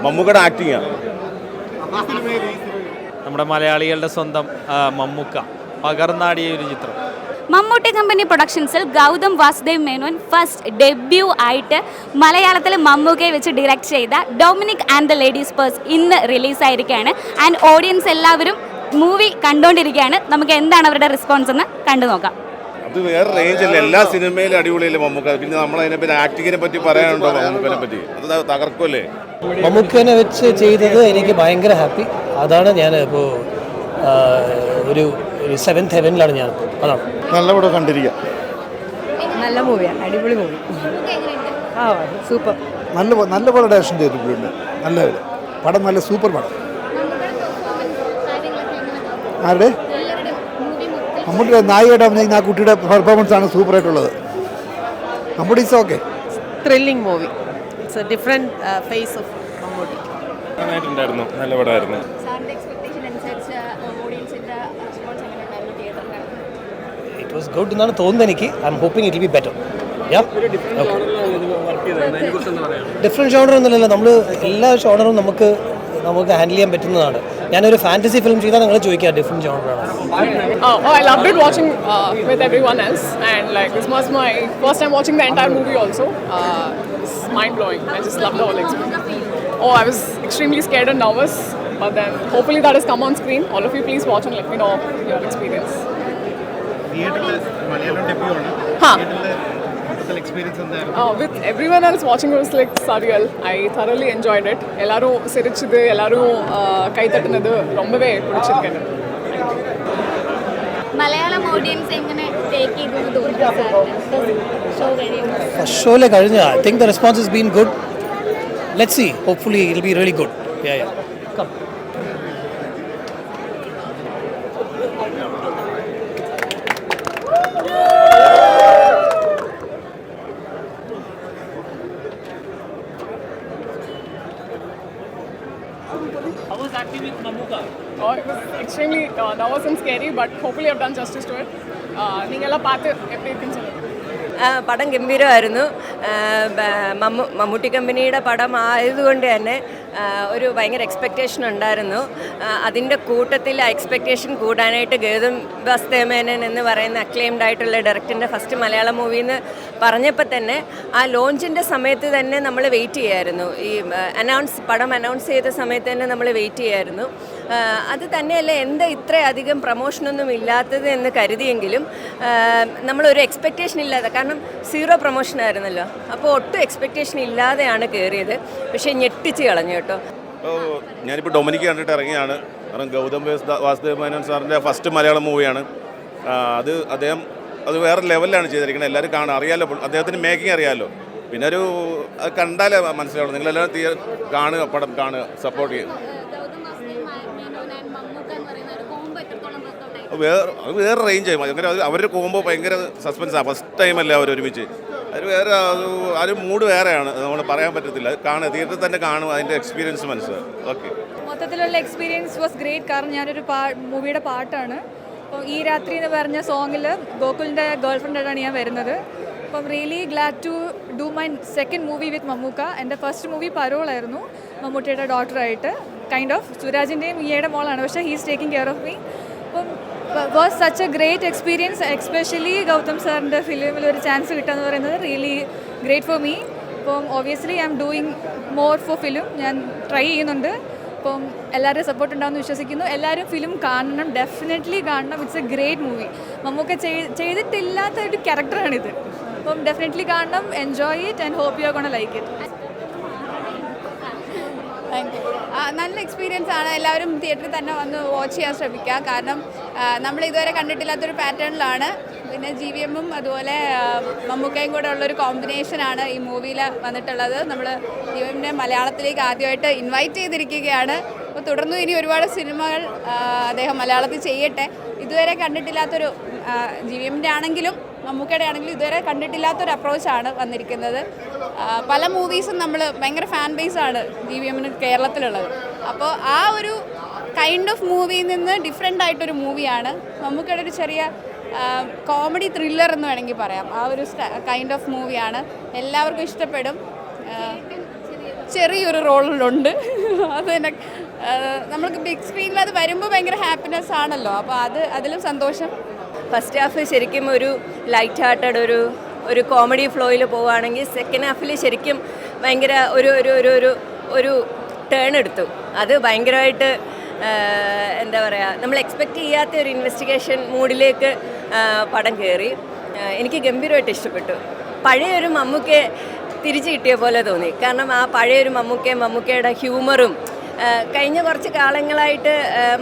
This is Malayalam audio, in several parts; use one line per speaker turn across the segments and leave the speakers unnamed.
മമ്മൂക്കയുടെ ആക്ടിങ്ങാണ്.
നമ്മുടെ മലയാളികളുടെ സ്വന്തം മമ്മൂക്ക പകർന്നാടിയ ഒരു ചിത്രം.
മമ്മൂട്ടി കമ്പനി പ്രൊഡക്ഷൻസിൽ ഗൗതം വാസുദേവ് മേനോൻ ഫസ്റ്റ് ഡെബ്യൂ ആയിട്ട് മലയാളത്തിൽ മമ്മൂക്കയെ വെച്ച് ഡയറക്റ്റ് ചെയ്ത Dominic and the ladies purse ഇന്ന് റിലീസായിരിക്കുകയാണ്. ആൻഡ് ഓഡിയൻസ് എല്ലാവരും മൂവി കണ്ടുകൊണ്ടിരിക്കുകയാണ്. നമുക്ക് എന്താണ് അവരുടെ റെസ്പോൺസ് എന്ന് കണ്ടു നോക്കാം.
അത് വേറെ റേഞ്ചല്ലേ, എല്ലാ സിനിമയിലും അടിപൊളിയല്ലേ മമ്മൂക്ക. പിന്നെ നമ്മൾ അതിനെപ്പറ്റി ആക്ടിങ്ങിനെ പറ്റി പറയാനുണ്ടോ മമ്മൂക്കനെ പറ്റി? അത് തകർക്കുമല്ലേ.
മമ്മൂക്കനെ വെച്ച് ചെയ്തത് എനിക്ക് ഭയങ്കര ഹാപ്പി. അതാണ് ഞാൻ ഇപ്പോൾ ഒരു 7th ഹെവനിലാണ് ഞാൻ. അതാണ്
നല്ല പടം കണ്ടിരിക്കുക.
നല്ല മൂവിയാണ്, അടിപൊളി മൂവി. ആ സൂപ്പർ.
നല്ല പടം ഡയറക്ഷൻ ചെയ്തിട്ടുണ്ട്. നല്ല പടം, നല്ല സൂപ്പർ പടം. ആരുടെ? നമ്മുടെ നായികയുടെ അഭിനയിക്കുന്ന ആ കുട്ടിയുടെ പെർഫോമൻസ് ആണ് സൂപ്പറായിട്ടുള്ളത്. നമ്മുടെ is okay.
Thrilling movie. It's a different face of Mammootty.
നന്നായിട്ടുണ്ടായിരുന്നു, നല്ല പടമായിരുന്നു.
ഇറ്റ് വാസ് ഗുഡ് എന്നാണ് തോന്നുന്നത് എനിക്ക്. I am hoping it will be better. Different genre ഒന്നുമില്ലല്ലോ, നമ്മൾ എല്ലാ ജോണറും നമുക്ക് ഹാൻഡിൽ ചെയ്യാൻ പറ്റുന്നതാണ്. ഞാനൊരു ഫാൻറ്റസി ഫിലിം ചെയ്താൽ നിങ്ങൾ ചോദിക്കുക different ജോണറാണ്.
I loved it watching with everyone else, and like this was my first time watching the entire movie also. It's mind blowing. I just loved the whole experience. Oh, I was extremely scared and nervous, but then hopefully that has come on screen. All of you please watch and let me know your experience. With everyone else watching it was like surreal. I thoroughly enjoyed it. Ellaru sirichide, ellaru kai tattunadu rombave pidichirukku.
Malayalam audience എങ്ങനെ ടേക്ക് ചെയ്തു തോന്നുന്നു?
ഫസ്റ്റ് ഷോയിൽ കഴിഞ്ഞ I think the response has been good. Let's see, hopefully it will be really good. Come.
How was acting with Mammuka?
Oh, it was extremely nervous and scary, but hopefully I've done justice to it. Ningala paathu eppadi irukku solunga.
പടം ഗംഭീരമായിരുന്നു. മമ്മൂട്ടി കമ്പനിയുടെ പടം ആയതുകൊണ്ട് തന്നെ ഒരു ഭയങ്കര എക്സ്പെക്റ്റേഷൻ ഉണ്ടായിരുന്നു. അതിൻ്റെ കൂട്ടത്തിൽ ആ എക്സ്പെക്റ്റേഷൻ കൂടാനായിട്ട് ഗൗതം വാസുദേവ് മേനോൻ എന്ന് പറയുന്ന അക്ലെയിംഡ് ആയിട്ടുള്ള ഡയറക്ടറിൻ്റെ ഫസ്റ്റ് മലയാളം മൂവി എന്ന് പറഞ്ഞപ്പോൾ തന്നെ ആ ലോഞ്ചിൻ്റെ സമയത്ത് തന്നെ നമ്മൾ വെയിറ്റ് ചെയ്യായിരുന്നു. ഈ പടം അനൗൺസ് ചെയ്ത സമയത്ത് തന്നെ നമ്മൾ വെയിറ്റ് ചെയ്യായിരുന്നു. അത് തന്നെയല്ല, എന്താ ഇത്രയധികം പ്രൊമോഷനൊന്നും ഇല്ലാത്തത് എന്ന് കരുതിയെങ്കിലും നമ്മളൊരു എക്സ്പെക്റ്റേഷൻ ഇല്ലാതെ, കാരണം 0 പ്രൊമോഷനായിരുന്നല്ലോ, അപ്പോൾ ഒട്ടും എക്സ്പെക്റ്റേഷൻ ഇല്ലാതെയാണ് കയറിയത്. പക്ഷേ ഞെട്ടിച്ച് കളഞ്ഞു കേട്ടോ.
ഞാനിപ്പോൾ ഡൊമിനിക്ക് കണ്ടിട്ട് ഇറങ്ങിയാണ്. കാരണം ഗൗതം വാസുദേവ് മേനോൻ സാറിൻ്റെ ഫസ്റ്റ് മലയാളം മൂവിയാണ്. അത് വേറെ ലെവലിലാണ് ചെയ്തിരിക്കുന്നത്. എല്ലാവരും അറിയാമല്ലോ, അദ്ദേഹത്തിന് മേക്കിംഗ് അറിയാമല്ലോ. പിന്നെ അത് കണ്ടാലേ മനസ്സിലാവുള്ളൂ. നിങ്ങളെല്ലാവരും കാണുക, പടം കാണുക, സപ്പോർട്ട് ചെയ്യുക. അത് വേറെ റേഞ്ചായി ഭയങ്കര. അവരുടെ കോമ്പോ ഭയങ്കര സസ്പെൻസാണ്. ഫസ്റ്റ് ടൈമല്ലേ അവരൊരുമിച്ച്. അത് വേറെ ഒരു മൂഡ് വേറെയാണ്, നമ്മൾ പറയാൻ പറ്റത്തില്ല. കാണുക, തിയേറ്ററിൽ തന്നെ കാണുക, അതിൻ്റെ എക്സ്പീരിയൻസ് മനസ്സിലാവും. ഓക്കെ,
മൊത്തത്തിലുള്ള എക്സ്പീരിയൻസ് വാസ് ഗ്രേറ്റ്. കാരണം ഞാനൊരു മൂവിയുടെ പാട്ടാണ്. അപ്പോൾ ഈ രാത്രി എന്ന് പറഞ്ഞ സോങ്ങിൽ ഗോകുലിൻ്റെ ഗേൾ ഫ്രണ്ടായിട്ടാണ് ഞാൻ വരുന്നത്. അപ്പം really glad to do my second movie with Mammukka. എൻ്റെ ഫസ്റ്റ് മൂവി പരോളായിരുന്നു, മമ്മൂട്ടിയുടെ ഡോട്ടറായിട്ട്. കൈൻഡ് ഓഫ് സുരാജിൻ്റെയും ഈയുടെ മോളാണ്, പക്ഷേ he's taking care of me. അപ്പം was such a great experience. Especially Gautham സാറിൻ്റെ ഫിലിമിൽ ഒരു ചാൻസ് കിട്ടുക എന്ന് പറയുന്നത് റിയലി ഗ്രേറ്റ് ഫോർ മീ. അപ്പം obviously I am doing more for film. ഞാൻ ട്രൈ ചെയ്യുന്നുണ്ട്. അപ്പം എല്ലാവരും സപ്പോർട്ട് ഉണ്ടാവുമെന്ന് വിശ്വസിക്കുന്നു. എല്ലാവരും ഫിലിം കാണണം, ഡെഫിനറ്റ്ലി കാണണം. It's a great movie. Mammukka ചെയ്തിട്ടില്ലാത്ത ഒരു ക്യാരക്ടറാണിത്. അപ്പം ഡെഫിനറ്റ്ലി കാണണം, enjoy it and hope you are gonna like it.
നല്ല എക്സ്പീരിയൻസ് ആണ്. എല്ലാവരും തിയേറ്ററിൽ തന്നെ വന്ന് വാച്ച് ചെയ്യാൻ ശ്രമിക്കുക. കാരണം നമ്മൾ ഇതുവരെ കണ്ടിട്ടില്ലാത്തൊരു പാറ്റേണിലാണ്. പിന്നെ GVM അതുപോലെ മമ്മൂക്കയും കൂടെ ഉള്ളൊരു കോമ്പിനേഷനാണ് ഈ മൂവിയിൽ വന്നിട്ടുള്ളത്. നമ്മൾ GVMനെ മലയാളത്തിലേക്ക് ആദ്യമായിട്ട് ഇൻവൈറ്റ് ചെയ്തിരിക്കുകയാണ്. അപ്പോൾ തുടർന്നും ഇനി ഒരുപാട് സിനിമകൾ അദ്ദേഹം മലയാളത്തിൽ ചെയ്യട്ടെ. ഇതുവരെ കണ്ടിട്ടില്ലാത്തൊരു GVMൻ്റെ ആണെങ്കിലും മമ്മൂക്കയുടെ ആണെങ്കിലും ഇതുവരെ കണ്ടിട്ടില്ലാത്തൊരു അപ്രോച്ചാണ് വന്നിരിക്കുന്നത്. പല മൂവീസും നമ്മൾ ഭയങ്കര ഫാൻ ബേസാണ് GVMന് കേരളത്തിലുള്ളത്. അപ്പോൾ ആ ഒരു കൈൻഡ് ഓഫ് മൂവിയിൽ നിന്ന് ഡിഫറെൻ്റ് ആയിട്ടൊരു മൂവിയാണ്. മമ്മൂക്കയുടെ ഒരു ചെറിയ കോമഡി ത്രില്ലർ എന്ന് വേണമെങ്കിൽ പറയാം. ആ ഒരു കൈൻഡ് ഓഫ് മൂവിയാണ്. എല്ലാവർക്കും ഇഷ്ടപ്പെടും. ചെറിയൊരു റോളിലുണ്ട്. അത് തന്നെ നമ്മൾക്ക് ബിഗ് സ്ക്രീനിൽ അത് വരുമ്പോൾ ഭയങ്കര ഹാപ്പിനെസ് ആണല്ലോ, അപ്പോൾ അതിലും സന്തോഷം.
ഫസ്റ്റ് ഹാഫ് ശരിക്കും ഒരു ലൈറ്റ് ഹാർട്ടഡ് ഒരു കോമഡി ഫ്ലോയിൽ പോവുകയാണെങ്കിൽ സെക്കൻഡ് ഹാഫിൽ ശരിക്കും ഭയങ്കര ഒരു ടേൺ എടുത്തു. അത് ഭയങ്കരമായിട്ട് എന്താ പറയുക, നമ്മൾ എക്സ്പെക്റ്റ് ചെയ്യാത്ത ഒരു ഇൻവെസ്റ്റിഗേഷൻ മൂഡിലേക്ക് പടം കയറി. എനിക്ക് ഗംഭീരമായിട്ട് ഇഷ്ടപ്പെട്ടു. പഴയൊരു മമ്മൂക്കയെ തിരിച്ചു കിട്ടിയ പോലെ തോന്നി. കാരണം ആ പഴയൊരു മമ്മൂക്കയുടെ ഹ്യൂമറും കഴിഞ്ഞ കുറച്ച് കാലങ്ങളായിട്ട്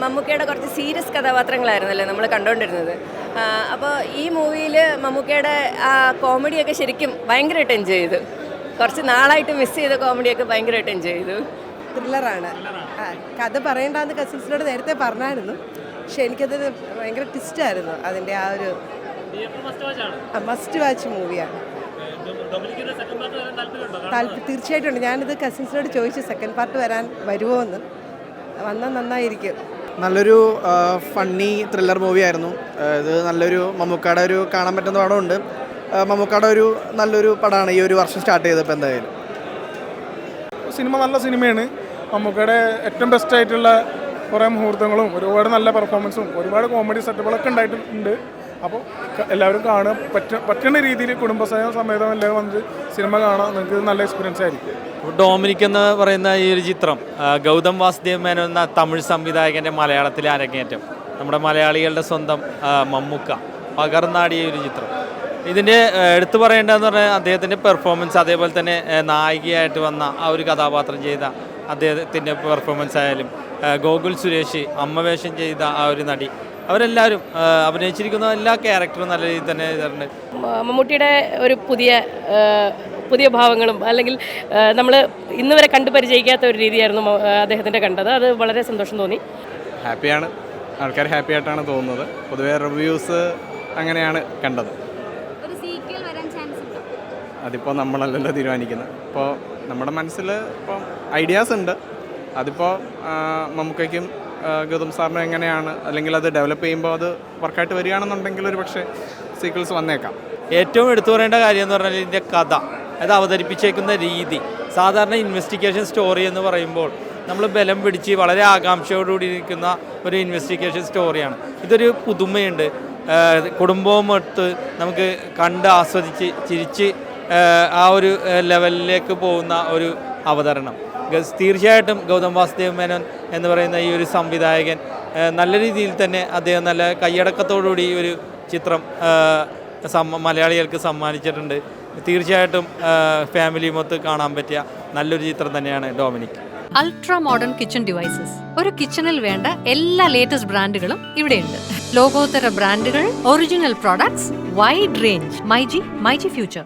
മമ്മൂക്കയുടെ കുറച്ച് സീരിയസ് കഥാപാത്രങ്ങളായിരുന്നല്ലോ നമ്മൾ കണ്ടുകൊണ്ടിരുന്നത്. അപ്പോൾ ഈ മൂവിയിൽ മമ്മൂക്കയുടെ ആ കോമഡിയൊക്കെ ശരിക്കും ഭയങ്കരമായിട്ട് എൻജോയ് ചെയ്തു. കുറച്ച് നാളായിട്ട് മിസ് ചെയ്ത കോമഡിയൊക്കെ ഭയങ്കരമായിട്ട് എൻജോയ് ചെയ്തു.
ത്രില്ലറാണ്. കഥ പറയേണ്ടെന്ന് കസിൻസിനോട് നേരത്തെ പറഞ്ഞായിരുന്നു, പക്ഷെ എനിക്കത് ഭയങ്കര ട്വിസ്റ്റായിരുന്നു. അതിൻ്റെ ആ ഒരു മസ്റ്റ് വാച്ച് മൂവിയാണ്. തീർച്ചയായിട്ടും ഉണ്ട്. ഞാനിത് കസിൻസിനോട് ചോദിച്ചു സെക്കൻഡ് പാർട്ട് വരുമോ എന്ന്. വന്നാൽ നന്നായിരിക്കും.
നല്ലൊരു ഫണ്ണി ത്രില്ലർ മൂവിയായിരുന്നു ഇത്. നല്ലൊരു മമ്മൂക്കയുടെ ഒരു കാണാൻ പറ്റുന്ന പടമുണ്ട്. മമ്മൂക്കയുടെ ഒരു നല്ലൊരു പടമാണ് ഈ ഒരു വർഷം സ്റ്റാർട്ട് ചെയ്തപ്പോൾ. എന്തായാലും
സിനിമ നല്ല സിനിമയാണ്. മമ്മൂക്കയുടെ ഏറ്റവും ബെസ്റ്റ് ആയിട്ടുള്ള കുറേ മുഹൂർത്തങ്ങളും ഒരുപാട് നല്ല പെർഫോമൻസും ഒരുപാട് കോമഡി സെറ്റപ്പുകളൊക്കെ ഉണ്ടായിട്ടുണ്ട്. അപ്പോൾ എല്ലാവരും കാണാൻ പറ്റുന്ന രീതിയിൽ കുടുംബസമേതം എല്ലാവരും വന്ന് സിനിമ കാണാൻ നിങ്ങൾക്ക് നല്ല എക്സ്പീരിയൻസ് ആയിരിക്കും.
ഡൊമിനിക് എന്ന് പറയുന്ന ഈ ഒരു ചിത്രം ഗൗതം വാസുദേവ് മേനോൻ എന്ന തമിഴ് സംവിധായകൻ്റെ മലയാളത്തിലെ അരങ്ങേറ്റം, നമ്മുടെ മലയാളികളുടെ സ്വന്തം മമ്മൂക്ക പകർന്നാടിയ ഒരു ചിത്രം. ഇതിൻ്റെ എടുത്തു പറയേണ്ടതെന്ന് പറഞ്ഞാൽ അദ്ദേഹത്തിൻ്റെ പെർഫോമൻസ്, അതേപോലെ തന്നെ നായികയായിട്ട് വന്ന ആ ഒരു കഥാപാത്രം ചെയ്ത അദ്ദേഹത്തിൻ്റെ പെർഫോമൻസ് ആയാലും, ഗോകുൽ സുരേഷ് അമ്മവേഷം ചെയ്ത ആ ഒരു നടി, അവരെല്ലാവരും അഭിനയിച്ചിരിക്കുന്ന എല്ലാ ക്യാരക്ടറും നല്ല രീതിയിൽ തന്നെ ചെയ്തിട്ടുണ്ട്.
മമ്മൂട്ടിയുടെ ഒരു പുതിയ ഭാവങ്ങളും അല്ലെങ്കിൽ നമ്മൾ ഇന്ന് വരെ കണ്ടു പരിചയിക്കാത്ത ഒരു രീതിയായിരുന്നു അദ്ദേഹത്തിൻ്റെ കണ്ടത്. അത് വളരെ സന്തോഷം തോന്നി.
ഹാപ്പിയാണ്, ആൾക്കാർ ഹാപ്പി ആയിട്ടാണ് തോന്നുന്നത്. പൊതുവേ റിവ്യൂസ് അങ്ങനെയാണ് കണ്ടത്. അതിപ്പോൾ നമ്മളല്ലല്ലോ തീരുമാനിക്കുന്നത്. ഇപ്പോൾ നമ്മുടെ മനസ്സിൽ ഇപ്പോൾ ഐഡിയാസ് ഉണ്ട്. അതിപ്പോൾ മമ്മൂക്കയ്ക്കും ഗൗതം സാറിനും എങ്ങനെയാണ്, അല്ലെങ്കിൽ അത് ഡെവലപ്പ് ചെയ്യുമ്പോൾ അത് വർക്കായിട്ട് വരികയാണെന്നുണ്ടെങ്കിൽ ഒരു പക്ഷേ സീക്വൽസ് വന്നേക്കാം.
ഏറ്റവും എടുത്തു പറയേണ്ട കാര്യം എന്ന് പറഞ്ഞാൽ ഇതിൻ്റെ കഥ, അത് അവതരിപ്പിച്ചേക്കുന്ന രീതി. സാധാരണ ഇൻവെസ്റ്റിഗേഷൻ സ്റ്റോറി എന്ന് പറയുമ്പോൾ നമ്മൾ ബലം പിടിച്ച് വളരെ ആകാംക്ഷയോടുകൂടി ഇരിക്കുന്ന ഒരു ഇൻവെസ്റ്റിഗേഷൻ സ്റ്റോറിയാണ്. ഇതൊരു പുതുമയുണ്ട്. കുടുംബവും എടുത്ത് നമുക്ക് കണ്ട് ആസ്വദിച്ച് ചിരിച്ച് ആ ഒരു ലെവലിലേക്ക് പോകുന്ന ഒരു അവതരണം. തീർച്ചയായിട്ടും ഗൗതം വാസുദേവ് മേനോൻ എന്ന് പറയുന്ന ഈ ഒരു സംവിധായകൻ നല്ല രീതിയിൽ തന്നെ അദ്ദേഹം നല്ല കൈയടക്കത്തോടുകൂടി ഈ ഒരു ചിത്രം മലയാളികൾക്ക് സമ്മാനിച്ചിട്ടുണ്ട്. തീർച്ചയായിട്ടും ഫാമിലി മൊത്തം കാണാൻ പറ്റിയ നല്ലൊരു ചിത്രം തന്നെയാണ് Dominic.
Ultra modern kitchen devices. ഒരു കിച്ചണിൽ വേണ്ട എല്ലാ ലേറ്റസ്റ്റ് ബ്രാൻഡുകളും ഇവിടെയുണ്ട്. ലോകോത്തര ബ്രാൻഡുകൾ, original products, wide range. MyG future.